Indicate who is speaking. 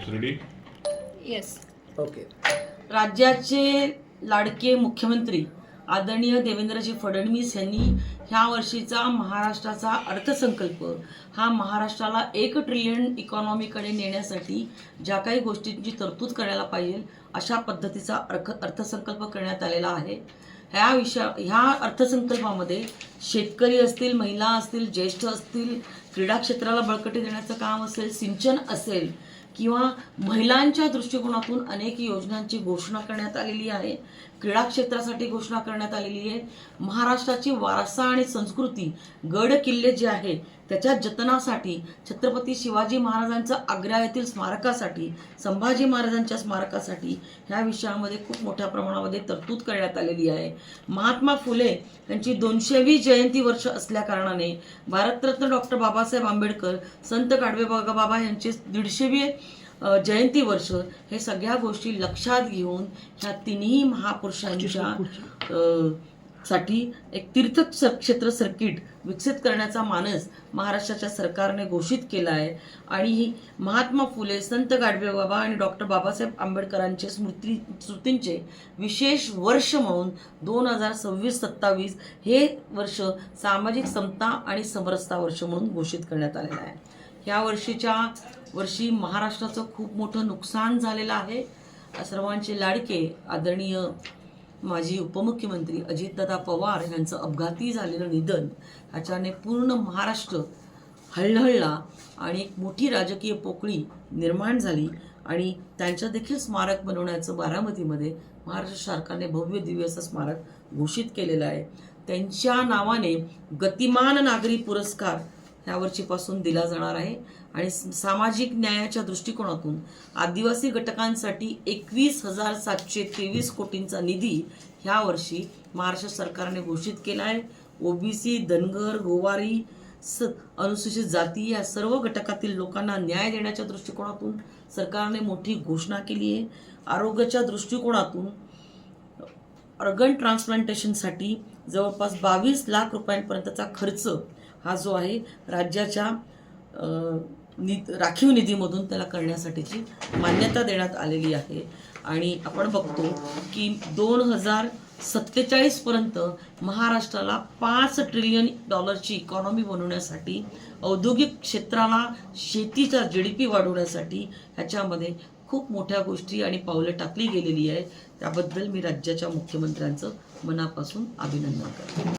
Speaker 1: Ready?
Speaker 2: Yes.
Speaker 3: Okay.
Speaker 4: राज्याचे लाडके मुख्यमंत्री आदरणीय देवेंद्रजी फडणवीस यांनी ह्या वर्षीचा महाराष्ट्राचा अर्थसंकल्प हा महाराष्ट्राला 1 ट्रिलियन इकॉनॉमीकडे नेण्यासाठी ज्या काही गोष्टींची तरतूद करायला पाहिजे अशा पद्धतीचा अर्थसंकल्प करण्यात आलेला आहे. ह्या अर्थसंकल्पामध्ये शेतकरी असतील, महिला असतील, ज्येष्ठ असतील, क्रीडा क्षेत्राला बळकटी देण्याचं काम असेल, सिंचन असेल किंवा महिलांच्या दृष्टिकोनातून अनेक योजनांची घोषणा करण्यात आलेली आहे. क्रीडा क्षेत्रासाठी घोषणा करण्यात आलेली आहे. महाराष्ट्राची वारसा आणि संस्कृती, गड किल्ले जे आहे त्याच्या जतनासाठी, छत्रपती शिवाजी महाराजांचं आग्रा येथील स्मारकासाठी, संभाजी महाराजांच्या स्मारकासाठी ह्या विषयामध्ये खूप मोठ्या प्रमाणामध्ये तरतूद करण्यात आलेली आहे. महात्मा फुले यांची 200वी जयंती वर्ष असल्या कारणाने भारतरत्न डॉक्टर बाबासाहेब आंबेडकर, संत गाडगेबाबा यांचे 150वी जयंती वर्ष हे सगळ्या गोष्टी लक्षात घेऊन ह्या तिन्ही महापुरुषांच्या साठी एक तीर्थक्षेत्र सर्किट विकसित करण्याचा मानस महाराष्ट्राच्या सरकारने घोषित केला आहे. आणि ही महात्मा फुले, संत गाडगेबाबा आणि डॉक्टर बाबासाहेब आंबेडकरांचे स्मृतींचे विशेष वर्ष म्हणून 2026-27 हे वर्ष सामाजिक समता आणि समरसता वर्ष म्हणून घोषित करण्यात आलेलं आहे. ह्या वर्षी महाराष्ट्राचं खूप मोठं नुकसान झालेलं आहे. सर्वांचे लाडके आदरणीय माजी उपमुख्यमंत्री अजितदादा पवार यांचं अपघाती झालेलं निधन ह्याच्याने पूर्ण महाराष्ट्र हळहळला आणि एक मोठी राजकीय पोकळी निर्माण झाली. आणि त्यांचं देखील स्मारक बनवण्याचं बारामतीमध्ये महाराष्ट्र सरकारने भव्य दिव्य असं स्मारक घोषित केलेलं आहे. त्यांच्या नावाने गतिमान नागरी पुरस्कार ह्या वर्षीपासून दिला जाणार आहे. आणि सामाजिक न्यायाच्या दृष्टिकोनातून आदिवासी घटकांसाठी 21,723 कोटींचा निधी ह्या वर्षी महाराष्ट्र सरकारने घोषित केला आहे. ओबीसी, धनगर, गोवारी, अनुसूचित जाती या सर्व घटकातील लोकांना न्याय देण्याच्या दृष्टिकोनातून सरकारने मोठी घोषणा केली आहे. आरोग्याच्या दृष्टिकोनातून ऑर्गन ट्रान्सप्लांटेशनसाठी जवळपास 22 लाख रुपयांपर्यंतचा खर्च हा जो आहे राज्याच्या राखीव निधीमधून त्याला करण्यासाठीची मान्यता देण्यात आलेली आहे. आणि आपण बघतो की 2047 पर्यंत महाराष्ट्राला $5 ट्रिलियन इकॉनॉमी बनवण्यासाठी, औद्योगिक क्षेत्राला, शेतीचा GDP वाढवण्यासाठी ह्याच्यामध्ये खूप मोठ्या गोष्टी आणि पावलं टाकली गेलेली आहे. त्याबद्दल मी राज्याच्या मुख्यमंत्र्यांचं मनापासून अभिनंदन करते.